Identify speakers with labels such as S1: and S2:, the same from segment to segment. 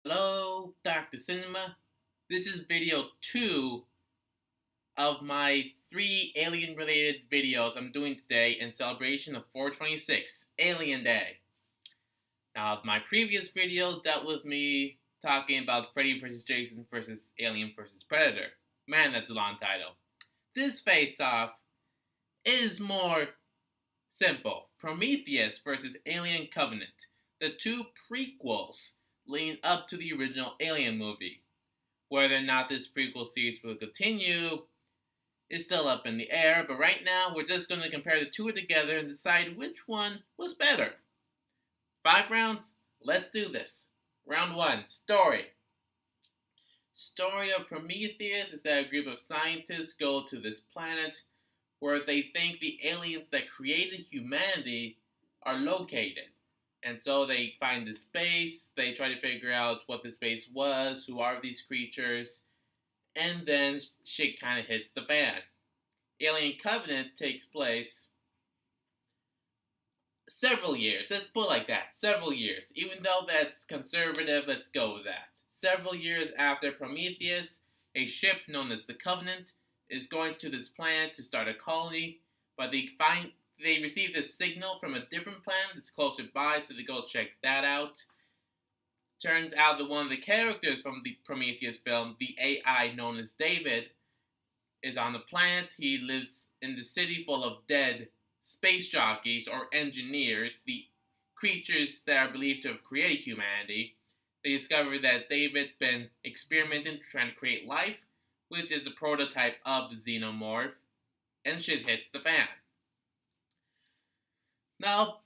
S1: Hello, Dr. Cinema. This is video 2 of my 3 alien-related videos I'm doing today in celebration of 426, Alien Day. Now, my previous video dealt with me talking about Freddy vs. Jason vs. Alien vs. Predator. Man, that's a long title. This face-off is more simple. Prometheus vs. Alien Covenant, the two prequels leading up to the original Alien movie. Whether or not this prequel series will continue is still up in the air, but right now we're just going to compare the two together and decide which one was better. 5 rounds? Let's do this. Round 1, story. Story of Prometheus is that a group of scientists go to this planet where they think the aliens that created humanity are located. And so they find this base, they try to figure out what this base was, who are these creatures, and then shit kind of hits the fan. Alien Covenant takes place several years. Let's put it like that. Several years. Even though that's conservative, let's go with that. Several years after Prometheus, a ship known as the Covenant is going to this planet to start a colony, but they receive this signal from a different planet that's closer by, so they go check that out. Turns out that one of the characters from the Prometheus film, the AI known as David, is on the planet. He lives in the city full of dead space jockeys or engineers, the creatures that are believed to have created humanity. They discover that David's been experimenting trying to create life, which is a prototype of the xenomorph, and shit hits the fan. Now,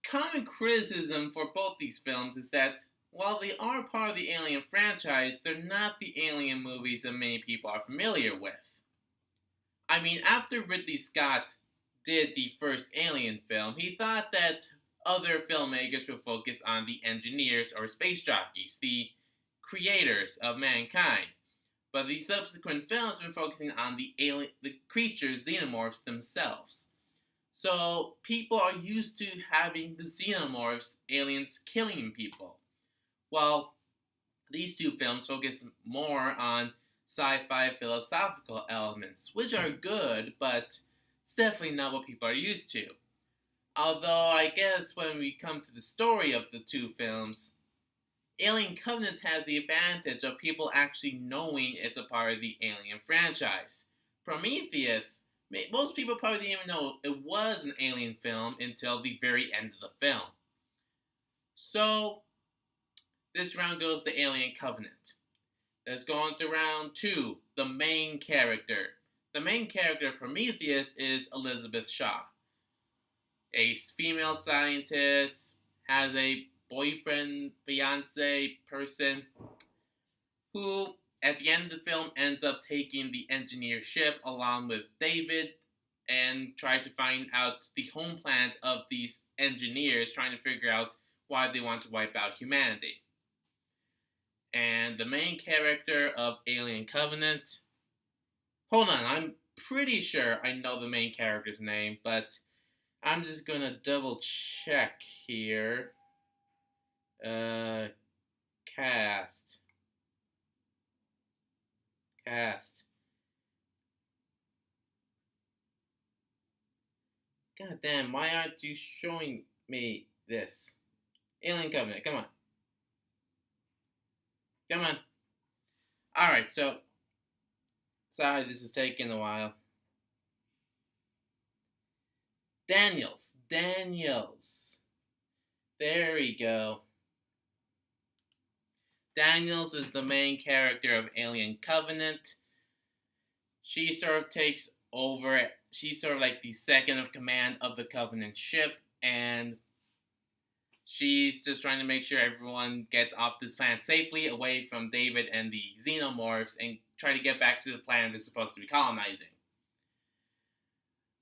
S1: common criticism for both these films is that while they are part of the Alien franchise, they're not the Alien movies that many people are familiar with. I mean, after Ridley Scott did the first Alien film, he thought that other filmmakers would focus on the engineers or space jockeys, the creators of mankind. But the subsequent films have been focusing on the creatures, xenomorphs themselves. So people are used to having the xenomorphs, aliens, killing people. While these two films focus more on sci-fi philosophical elements, which are good, but it's definitely not what people are used to. Although I guess when we come to the story of the two films, Alien Covenant has the advantage of people actually knowing it's a part of the Alien franchise. Prometheus, most people probably didn't even know it was an Alien film until the very end of the film. So, this round goes to Alien Covenant. Let's go on to round 2, the main character. The main character of Prometheus is Elizabeth Shaw. A female scientist, has a boyfriend, fiance person, who at the end of the film ends up taking the engineer ship along with David and try to find out the home planet of these engineers, trying to figure out why they want to wipe out humanity. And the main character of Alien Covenant, hold on, I'm pretty sure I know the main character's name, but I'm just gonna double check here. Cast. God damn, why aren't you showing me this? Alien Covenant, come on. Come on. Alright, so, sorry this is taking a while. Daniels. There we go. Daniels is the main character of Alien Covenant. She sort of takes over, she's sort of like the second of command of the Covenant ship, and she's just trying to make sure everyone gets off this planet safely, away from David and the xenomorphs, and try to get back to the planet they're supposed to be colonizing.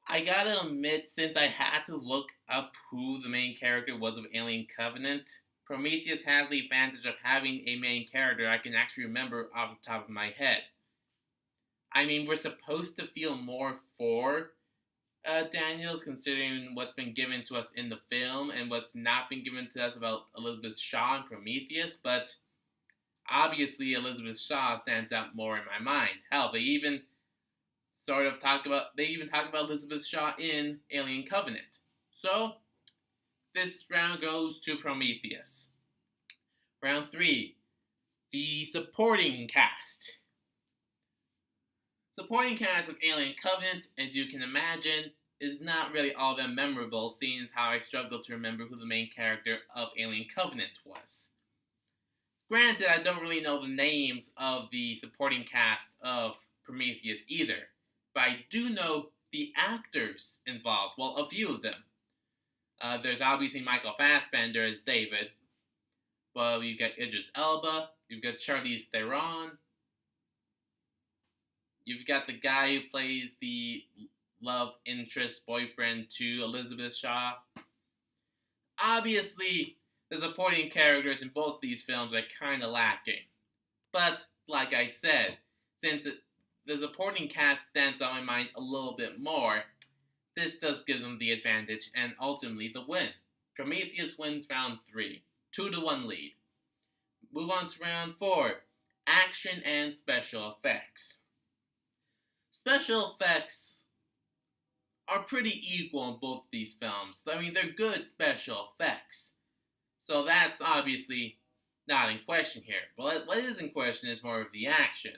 S1: I gotta admit, since I had to look up who the main character was of Alien Covenant, Prometheus has the advantage of having a main character I can actually remember off the top of my head. I mean, we're supposed to feel more for Daniels, considering what's been given to us in the film and what's not been given to us about Elizabeth Shaw and Prometheus, but Obviously, Elizabeth Shaw stands out more in my mind. Hell, they even talk about Elizabeth Shaw in Alien Covenant. So, this round goes to Prometheus. Round 3, the supporting cast. Supporting cast of Alien Covenant, as you can imagine, is not really all that memorable, seeing as how I struggle to remember who the main character of Alien Covenant was. Granted, I don't really know the names of the supporting cast of Prometheus either, but I do know the actors involved, well, a few of them. There's obviously Michael Fassbender as David, but you've got Idris Elba, you've got Charlize Theron, you've got the guy who plays the love interest boyfriend to Elizabeth Shaw. Obviously, the supporting characters in both these films are kind of lacking. But, like I said, since the supporting cast stands on my mind a little bit more, this does give them the advantage and ultimately the win. Prometheus wins round 3, 2-1 lead. Move on to round 4, action and special effects. Special effects are pretty equal in both these films. I mean, they're good special effects. So that's obviously not in question here. But what is in question is more of the action.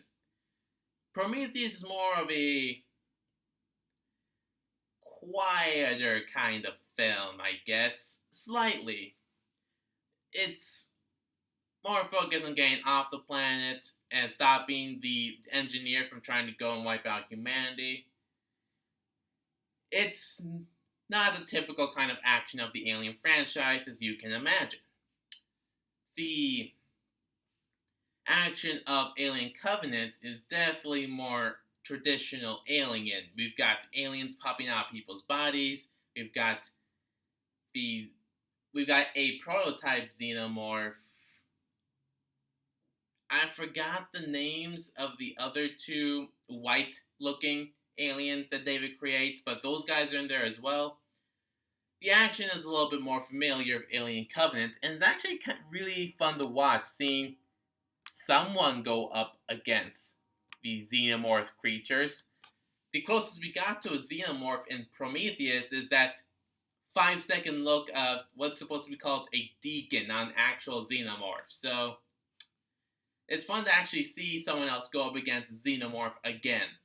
S1: Prometheus is more of a quieter kind of film, I guess. Slightly. It's more focused on getting off the planet and stopping the engineer from trying to go and wipe out humanity. It's not the typical kind of action of the Alien franchise as you can imagine. The action of Alien Covenant is definitely more traditional Alien. We've got aliens popping out of people's bodies. We've got a prototype xenomorph. I forgot the names of the other two white-looking aliens that David creates, but those guys are in there as well. The action is a little bit more familiar of Alien Covenant, and it's actually really fun to watch, seeing someone go up against the xenomorph creatures. The closest we got to a xenomorph in Prometheus is that 5-second look of what's supposed to be called a deacon on actual xenomorph. So it's fun to actually see someone else go up against a xenomorph again.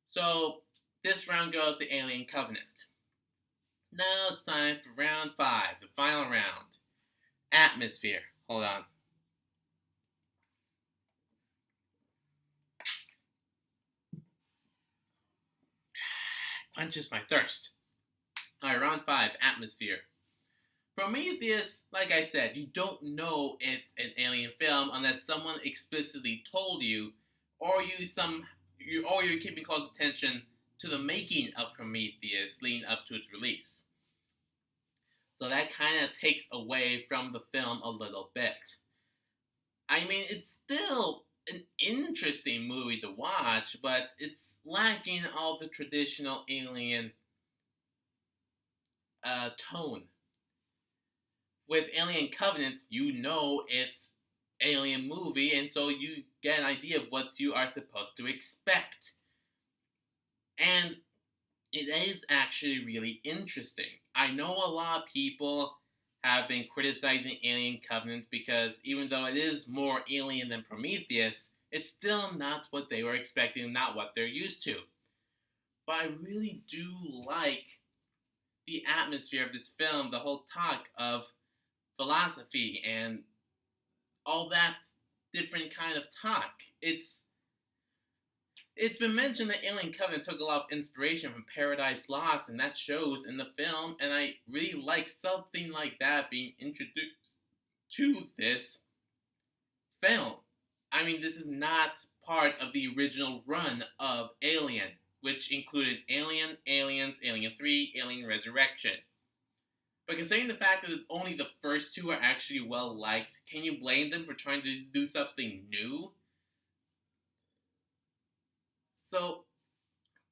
S1: So this round goes to Alien Covenant. Now it's time for round 5, the final round. Atmosphere. Hold on. Quenches my thirst. Alright, round 5, Atmosphere. Prometheus, like I said, you don't know it's an alien film unless someone explicitly told you, or you're keeping close attention to the making of Prometheus leading up to its release. So that kind of takes away from the film a little bit. I mean, it's still an interesting movie to watch, but it's lacking all the traditional alien tone. With Alien Covenant, you know it's alien movie, and so you get an idea of what you are supposed to expect. And it is actually really interesting. I know a lot of people have been criticizing Alien Covenant because even though it is more alien than Prometheus, it's still not what they were expecting, not what they're used to. But I really do like the atmosphere of this film, the whole talk of philosophy and all that different kind of talk. It's been mentioned that Alien Covenant took a lot of inspiration from Paradise Lost, and that shows in the film, and I really like something like that being introduced to this film. I mean, this is not part of the original run of Alien, which included Alien, Aliens, Alien 3, Alien Resurrection. But considering the fact that only the first two are actually well liked, can you blame them for trying to do something new? So,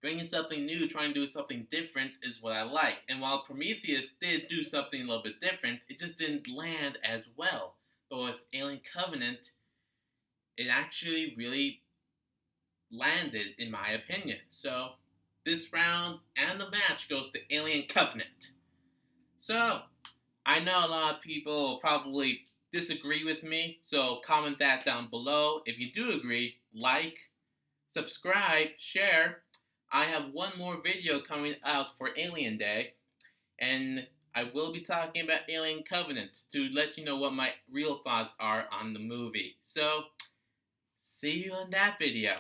S1: bringing something new, trying to do something different is what I like. And while Prometheus did do something a little bit different, it just didn't land as well. But with Alien Covenant, it actually really landed, in my opinion. So, this round and the match goes to Alien Covenant. So, I know a lot of people will probably disagree with me, so comment that down below. If you do agree, like, subscribe, share. I have one more video coming out for Alien Day, and I will be talking about Alien Covenant to let you know what my real thoughts are on the movie. So, see you in that video.